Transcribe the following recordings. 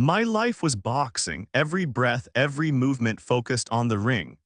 My life was boxing, every breath, every movement focused on the ring.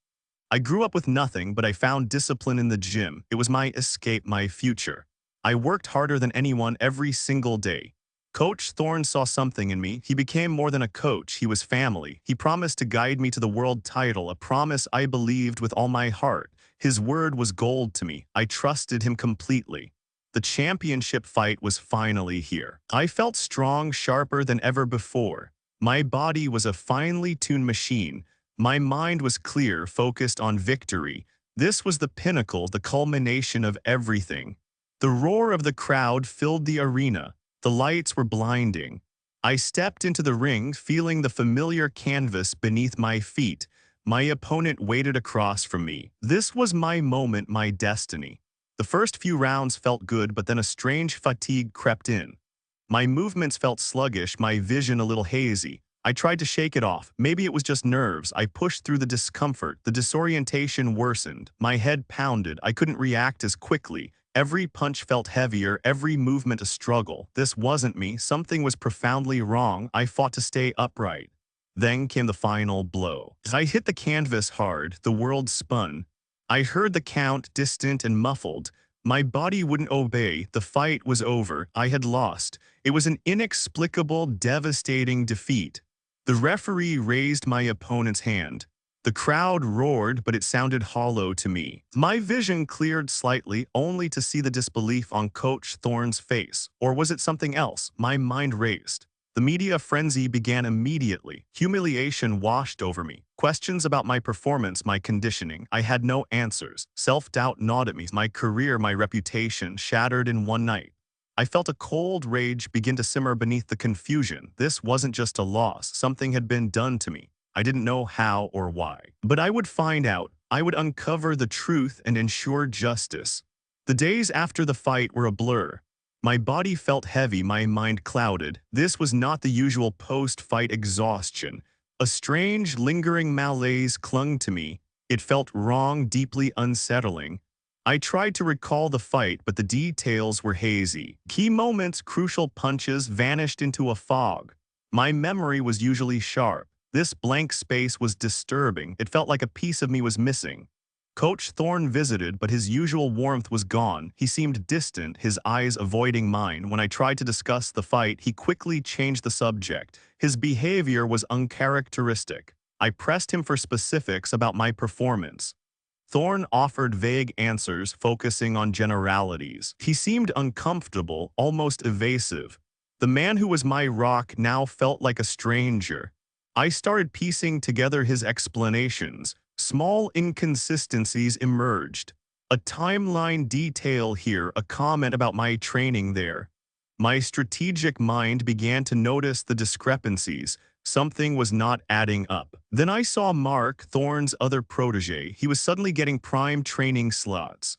I grew up with nothing, but I found discipline in the gym. It was my escape, my future. I worked harder than anyone every single day. Coach Thorne saw something in me. He became more than a coach. He was family. He promised to guide me to the world title, a promise I believed with all my heart. His word was gold to me. I trusted him completely. The championship fight was finally here. I felt strong, sharper than ever before. My body was a finely tuned machine. My mind was clear, focused on victory. This was the pinnacle, the culmination of everything. The roar of the crowd filled the arena. The lights were blinding. I stepped into the ring, feeling the familiar canvas beneath my feet. My opponent waited across from me. This was my moment, my destiny. The first few rounds felt good, but then a strange fatigue crept in. My movements felt sluggish, my vision a little hazy. I tried to shake it off. Maybe it was just nerves. I pushed through the discomfort. The disorientation worsened. My head pounded. I couldn't react as quickly. Every punch felt heavier, every movement a struggle. This wasn't me. Something was profoundly wrong. I fought to stay upright. Then came the final blow. As I hit the canvas hard, the world spun. I heard the count, distant and muffled. My body wouldn't obey. The fight was over. I had lost. It was an inexplicable, devastating defeat. The referee raised my opponent's hand. The crowd roared, but it sounded hollow to me. My vision cleared slightly, only to see the disbelief on Coach Thorne's face. Or was it something else? My mind raced. The media frenzy began immediately. Humiliation washed over me. Questions about my performance, my conditioning. I had no answers. Self-doubt gnawed at me. My career, my reputation, shattered in one night. I felt a cold rage begin to simmer beneath the confusion. This wasn't just a loss. Something had been done to me. I didn't know how or why. But I would find out. I would uncover the truth and ensure justice. The days after the fight were a blur. My body felt heavy, my mind clouded. This was not the usual post-fight exhaustion. A strange, lingering malaise clung to me. It felt wrong, deeply unsettling. I tried to recall the fight, but the details were hazy. Key moments, crucial punches, vanished into a fog. My memory was usually sharp. This blank space was disturbing. It felt like a piece of me was missing. Coach Thorne visited, but his usual warmth was gone. He seemed distant, his eyes avoiding mine. When I tried to discuss the fight, he quickly changed the subject. His behavior was uncharacteristic. I pressed him for specifics about my performance. Thorne offered vague answers, focusing on generalities. He seemed uncomfortable, almost evasive. The man who was my rock now felt like a stranger. I started piecing together his explanations. Small inconsistencies emerged. A timeline detail here, a comment about my training there. My strategic mind began to notice the discrepancies. Something was not adding up. Then I saw Mark, Thorne's other protege. He was suddenly getting prime training slots.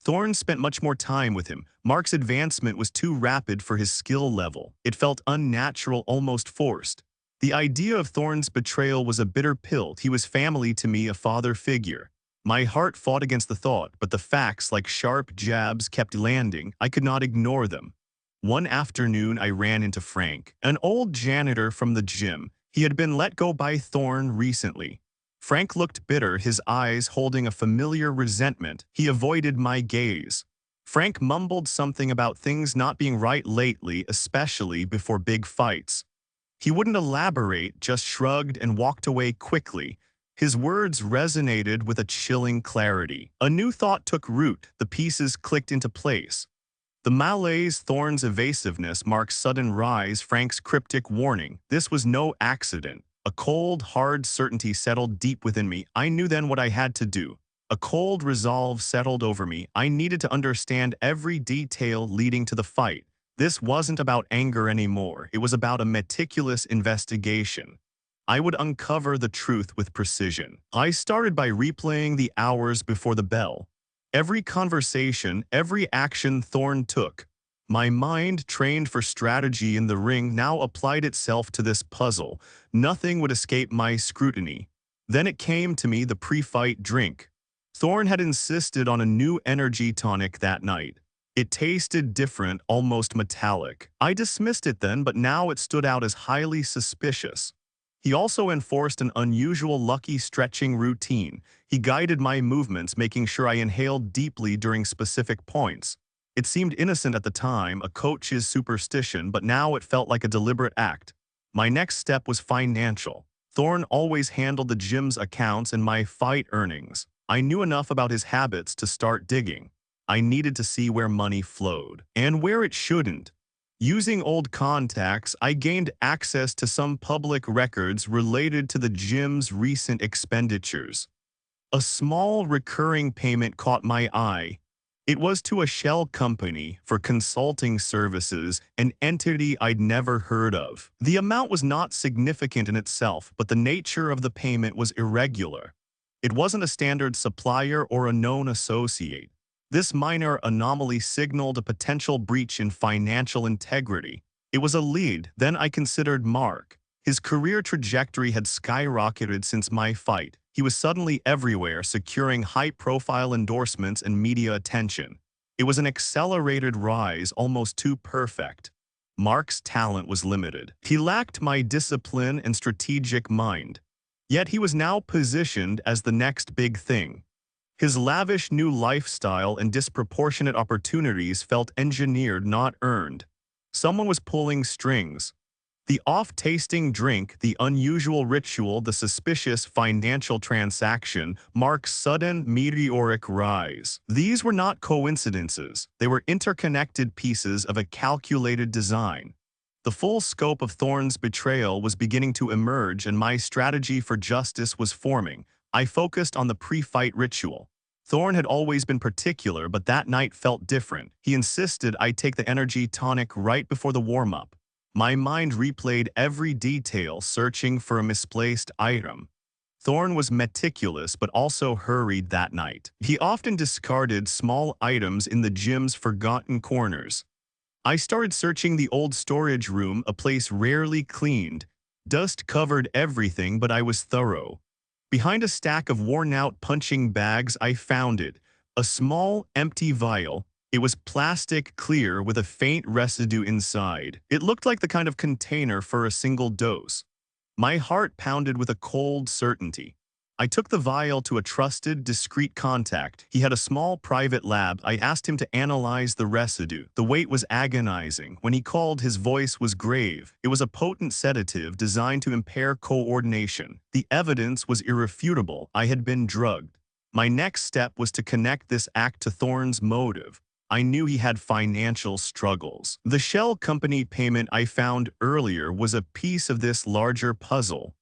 Thorne spent much more time with him. Mark's advancement was too rapid for his skill level. It felt unnatural, almost forced. The idea of Thorne's betrayal was a bitter pill. He was family to me, a father figure. My heart fought against the thought, but the facts, like sharp jabs, kept landing. I could not ignore them. One afternoon, I ran into Frank, an old janitor from the gym. He had been let go by Thorne recently. Frank looked bitter, his eyes holding a familiar resentment. He avoided my gaze. Frank mumbled something about things not being right lately, especially before big fights. He wouldn't elaborate, just shrugged and walked away quickly. His words resonated with a chilling clarity. A new thought took root. The pieces clicked into place. The malaise, Thorne's evasiveness, Mark's sudden rise, Frank's cryptic warning. This was no accident. A cold, hard certainty settled deep within me. I knew then what I had to do. A cold resolve settled over me. I needed to understand every detail leading to the fight. This wasn't about anger anymore. It was about a meticulous investigation. I would uncover the truth with precision. I started by replaying the hours before the bell. Every conversation, every action Thorne took. My mind, trained for strategy in the ring, now applied itself to this puzzle. Nothing would escape my scrutiny. Then it came to me, the pre-fight drink. Thorne had insisted on a new energy tonic that night. It tasted different, almost metallic. I dismissed it then, but now it stood out as highly suspicious. He also enforced an unusual lucky stretching routine. He guided my movements, making sure I inhaled deeply during specific points. It seemed innocent at the time, a coach's superstition, but now it felt like a deliberate act. My next step was financial. Thorne always handled the gym's accounts and my fight earnings. I knew enough about his habits to start digging. I needed to see where money flowed and where it shouldn't. Using old contacts, I gained access to some public records related to the gym's recent expenditures. A small recurring payment caught my eye. It was to a shell company for consulting services, an entity I'd never heard of. The amount was not significant in itself, but the nature of the payment was irregular. It wasn't a standard supplier or a known associate. This minor anomaly signaled a potential breach in financial integrity. It was a lead. Then I considered Mark. His career trajectory had skyrocketed since my fight. He was suddenly everywhere, securing high-profile endorsements and media attention. It was an accelerated rise, almost too perfect. Mark's talent was limited. He lacked my discipline and strategic mind. Yet he was now positioned as the next big thing. His lavish new lifestyle and disproportionate opportunities felt engineered, not earned. Someone was pulling strings. The off-tasting drink, the unusual ritual, the suspicious financial transaction, Mark's sudden meteoric rise. These were not coincidences. They were interconnected pieces of a calculated design. The full scope of Thorne's betrayal was beginning to emerge, and my strategy for justice was forming. I focused on the pre-fight ritual. Thorne had always been particular, but that night felt different. He insisted I take the energy tonic right before the warm-up. My mind replayed every detail, searching for a misplaced item. Thorne was meticulous but also hurried that night. He often discarded small items in the gym's forgotten corners. I started searching the old storage room, a place rarely cleaned. Dust covered everything, but I was thorough. Behind a stack of worn-out punching bags, I found it. A small, empty vial. It was plastic clear with a faint residue inside. It looked like the kind of container for a single dose. My heart pounded with a cold certainty. I took the vial to a trusted, discreet contact. He had a small private lab. I asked him to analyze the residue. The weight was agonizing. When he called, his voice was grave. It was a potent sedative designed to impair coordination. The evidence was irrefutable. I had been drugged. My next step was to connect this act to Thorne's motive. I knew he had financial struggles. The shell company payment I found earlier was a piece of this larger puzzle.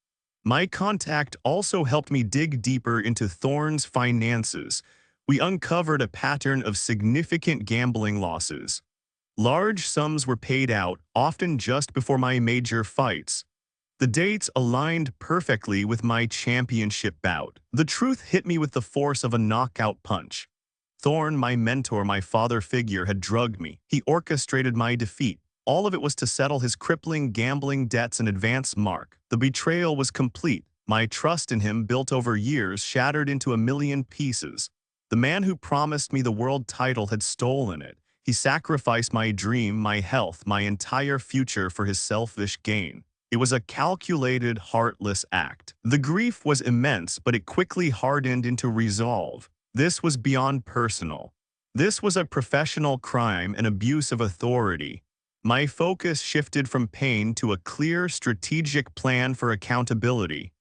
My contact also helped me dig deeper into Thorne's finances. We uncovered a pattern of significant gambling losses. Large sums were paid out, often just before my major fights. The dates aligned perfectly with my championship bout. The truth hit me with the force of a knockout punch. Thorne, my mentor, my father figure, had drugged me. He orchestrated my defeat. All of it was to settle his crippling gambling debts and advance Mark. The betrayal was complete. My trust in him, built over years, shattered into a million pieces. The man who promised me the world title had stolen it. He sacrificed my dream, my health, my entire future for his selfish gain. It was a calculated, heartless act. The grief was immense, but it quickly hardened into resolve. This was beyond personal. This was a professional crime, an abuse of authority. My focus shifted from pain to a clear, strategic plan for accountability.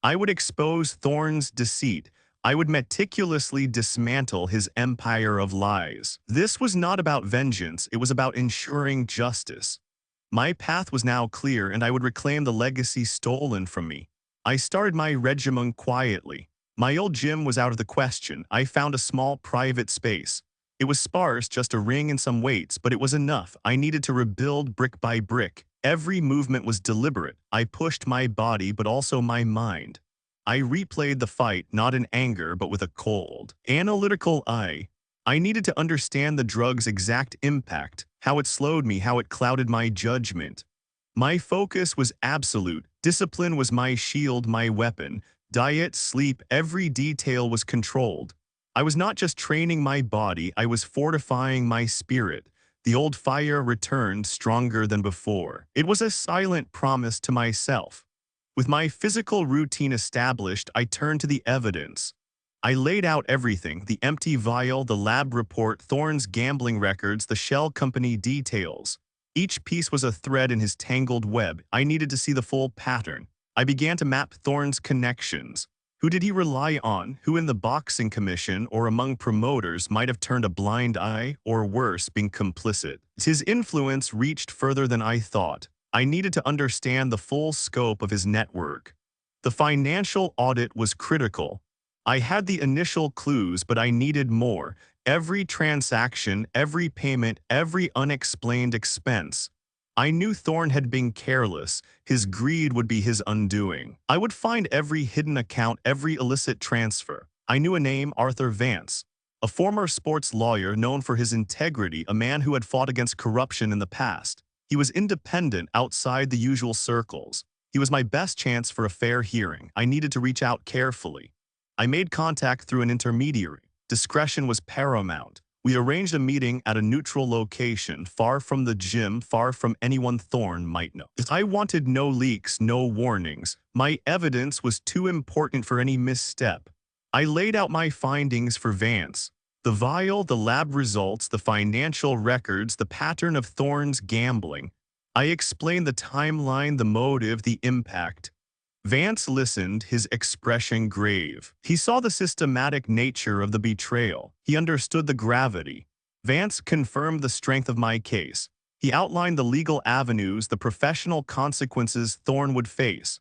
I would expose Thorne's deceit. I would meticulously dismantle his empire of lies. This was not about vengeance, it was about ensuring justice. My path was now clear, and I would reclaim the legacy stolen from me. I started my regimen quietly. My old gym was out of the question. I found a small private space. It was sparse, just a ring and some weights, but it was enough. I needed to rebuild brick by brick. Every movement was deliberate. I pushed my body, but also my mind. I replayed the fight, not in anger, but with a cold, analytical eye. I needed to understand the drug's exact impact, how it slowed me, how it clouded my judgment. My focus was absolute. Discipline was my shield, my weapon. Diet, sleep, every detail was controlled. I was not just training my body, I was fortifying my spirit. The old fire returned stronger than before. It was a silent promise to myself. With my physical routine established, I turned to the evidence. I laid out everything: the empty vial, the lab report, Thorne's gambling records, the shell company details. Each piece was a thread in his tangled web. I needed to see the full pattern. I began to map Thorne's connections. Who did he rely on? Who in the boxing commission or among promoters might have turned a blind eye, or worse, been complicit? His influence reached further than I thought. I needed to understand the full scope of his network. The financial audit was critical. I had the initial clues, but I needed more. Every transaction, every payment, every unexplained expense. I knew Thorne had been careless. His greed would be his undoing. I would find every hidden account, every illicit transfer. I knew a name: Arthur Vance, a former sports lawyer known for his integrity, a man who had fought against corruption in the past. He was independent, outside the usual circles. He was my best chance for a fair hearing. I needed to reach out carefully. I made contact through an intermediary. Discretion was paramount. We arranged a meeting at a neutral location, far from the gym, far from anyone Thorne might know. I wanted no leaks, no warnings. My evidence was too important for any misstep. I laid out my findings for Vance: the vial, the lab results, the financial records, the pattern of Thorne's gambling. I explained the timeline, the motive, the impact. Vance listened, his expression grave. He saw the systematic nature of the betrayal. He understood the gravity. Vance confirmed the strength of my case. He outlined the legal avenues, the professional consequences Thorne would face.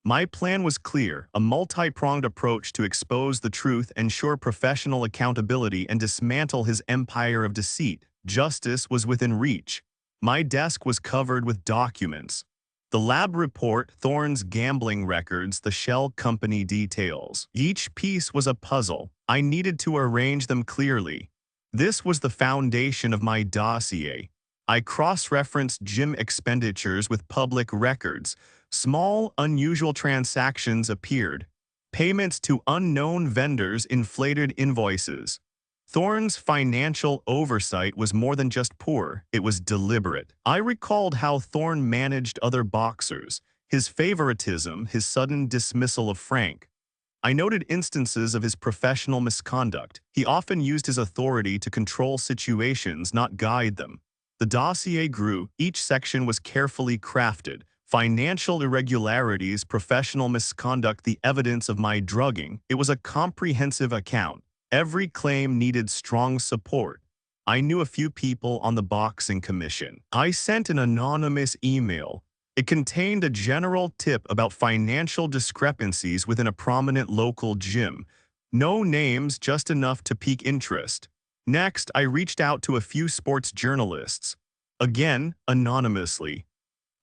My plan was clear: a multi-pronged approach to expose the truth, ensure professional accountability, and dismantle his empire of deceit. Justice was within reach. My desk was covered with documents: the lab report, Thorne's gambling records, the shell company details. Each piece was a puzzle. I needed to arrange them clearly. This was the foundation of my dossier. I cross-referenced gym expenditures with public records. Small, unusual transactions appeared. Payments to unknown vendors, inflated invoices. Thorne's financial oversight was more than just poor, it was deliberate. I recalled how Thorne managed other boxers, his favoritism, his sudden dismissal of Frank. I noted instances of his professional misconduct. He often used his authority to control situations, not guide them. The dossier grew. Each section was carefully crafted: financial irregularities, professional misconduct, the evidence of my drugging. It was a comprehensive account. Every claim needed strong support. I knew a few people on the boxing commission. I sent an anonymous email. It contained a general tip about financial discrepancies within a prominent local gym. No names, just enough to pique interest. Next, I reached out to a few sports journalists. Again, anonymously.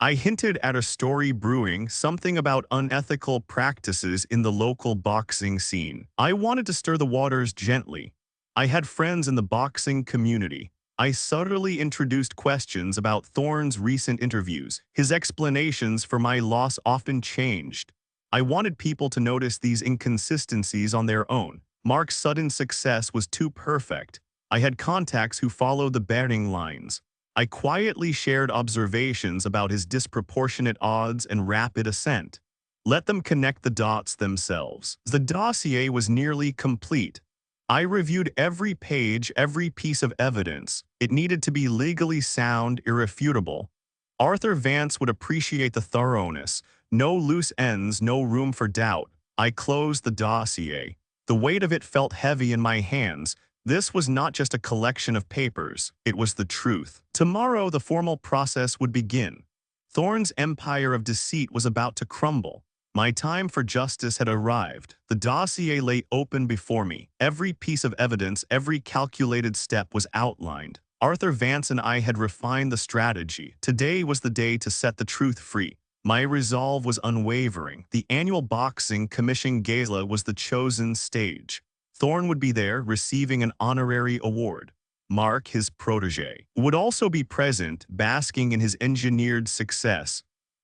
I hinted at a story brewing, something about unethical practices in the local boxing scene. I wanted to stir the waters gently. I had friends in the boxing community. I subtly introduced questions about Thorne's recent interviews. His explanations for my loss often changed. I wanted people to notice these inconsistencies on their own. Mark's sudden success was too perfect. I had contacts who followed the betting lines. I quietly shared observations about his disproportionate odds and rapid ascent. Let them connect the dots themselves. The dossier was nearly complete. I reviewed every page, every piece of evidence. It needed to be legally sound, irrefutable. Arthur Vance would appreciate the thoroughness. No loose ends, no room for doubt. I closed the dossier. The weight of it felt heavy in my hands. This was not just a collection of papers, it was the truth. Tomorrow, the formal process would begin. Thorne's empire of deceit was about to crumble. My time for justice had arrived. The dossier lay open before me. Every piece of evidence, every calculated step was outlined. Arthur Vance and I had refined the strategy. Today was the day to set the truth free. My resolve was unwavering. The annual boxing commission gala was the chosen stage. Thorne would be there, receiving an honorary award. Mark, his protege, would also be present, basking in his engineered success.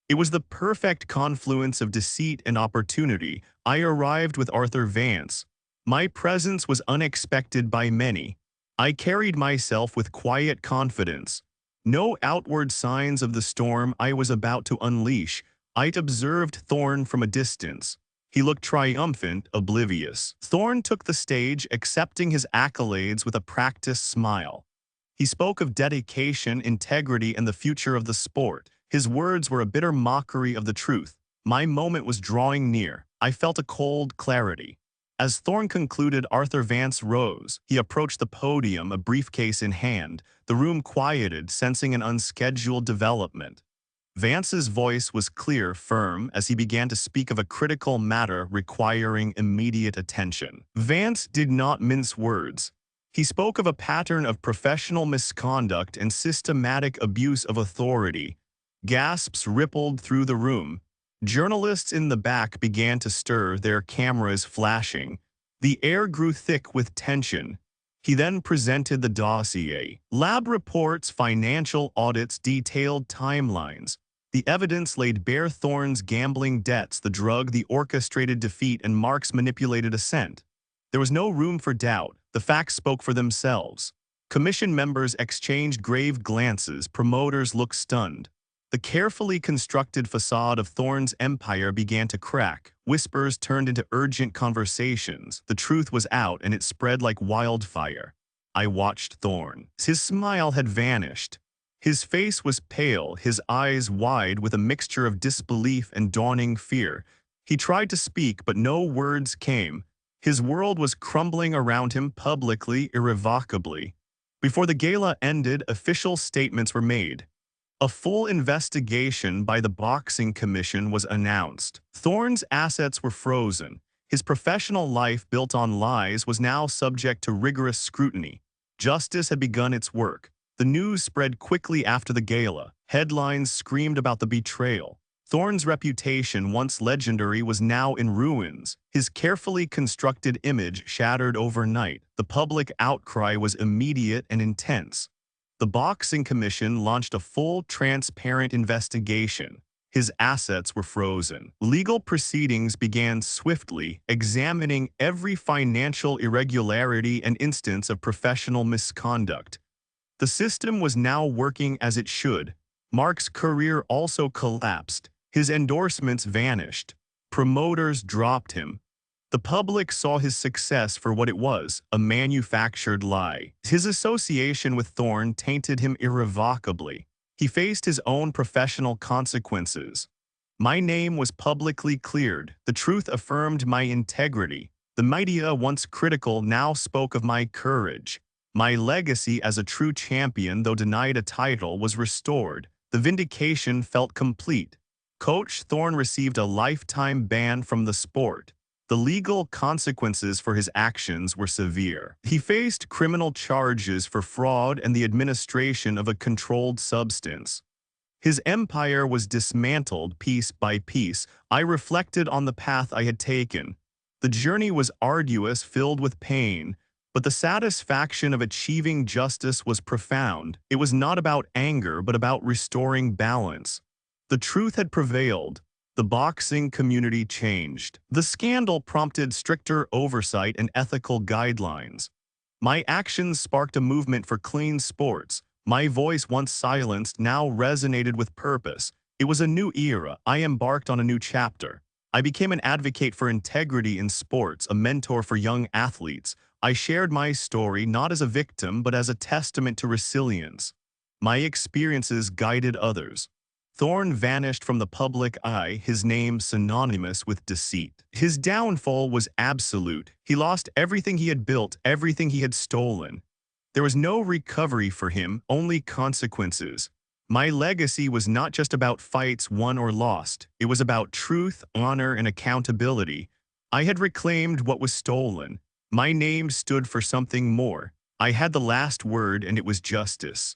It was the perfect confluence of deceit and opportunity. I arrived with Arthur Vance. My presence was unexpected by many. I carried myself with quiet confidence. No outward signs of the storm I was about to unleash. I'd observed Thorn from a distance. He looked triumphant, oblivious. Thorn took the stage, accepting his accolades with a practiced smile. He spoke of dedication, integrity, and the future of the sport. His words were a bitter mockery of the truth. My moment was drawing near. I felt a cold clarity. As Thorne concluded, Arthur Vance rose. He approached the podium, a briefcase in hand. The room quieted, sensing an unscheduled development. Vance's voice was clear, firm, as he began to speak of a critical matter requiring immediate attention. Vance did not mince words. He spoke of a pattern of professional misconduct and systematic abuse of authority. Gasps rippled through the room. Journalists in the back began to stir, their cameras flashing. The air grew thick with tension. He then presented the dossier. Lab reports, financial audits, detailed timelines. The evidence laid bare Thorne's gambling debts, the drug, the orchestrated defeat, and Mark's manipulated ascent. There was no room for doubt. The facts spoke for themselves. Commission members exchanged grave glances. Promoters looked stunned. The carefully constructed facade of Thorne's empire began to crack. Whispers turned into urgent conversations. The truth was out, and it spread like wildfire. I watched Thorne. His smile had vanished. His face was pale, his eyes wide with a mixture of disbelief and dawning fear. He tried to speak, but no words came. His world was crumbling around him publicly, irrevocably. Before the gala ended, official statements were made. A full investigation by the Boxing Commission was announced. Thorne's assets were frozen. His professional life, built on lies, was now subject to rigorous scrutiny. Justice had begun its work. The news spread quickly after the gala. Headlines screamed about the betrayal. Thorne's reputation, once legendary, was now in ruins. His carefully constructed image shattered overnight. The public outcry was immediate and intense. The Boxing Commission launched a full, transparent investigation. His assets were frozen. Legal proceedings began swiftly, examining every financial irregularity and instance of professional misconduct. The system was now working as it should. Mark's career also collapsed. His endorsements vanished. Promoters dropped him. The public saw his success for what it was, a manufactured lie. His association with Thorne tainted him irrevocably. He faced his own professional consequences. My name was publicly cleared. The truth affirmed my integrity. The media, once critical, now spoke of my courage. My legacy as a true champion, though denied a title, was restored. The vindication felt complete. Coach Thorne received a lifetime ban from the sport. The legal consequences for his actions were severe. He faced criminal charges for fraud and the administration of a controlled substance. His empire was dismantled piece by piece. I reflected on the path I had taken. The journey was arduous, filled with pain, but the satisfaction of achieving justice was profound. It was not about anger, but about restoring balance. The truth had prevailed. The boxing community changed. The scandal prompted stricter oversight and ethical guidelines. My actions sparked a movement for clean sports. My voice, once silenced, now resonated with purpose. It was a new era. I embarked on a new chapter. I became an advocate for integrity in sports, a mentor for young athletes. I shared my story not as a victim, but as a testament to resilience. My experiences guided others. Thorne vanished from the public eye, his name synonymous with deceit. His downfall was absolute. He lost everything he had built, everything he had stolen. There was no recovery for him, only consequences. My legacy was not just about fights won or lost. It was about truth, honor, and accountability. I had reclaimed what was stolen. My name stood for something more. I had the last word, and it was justice.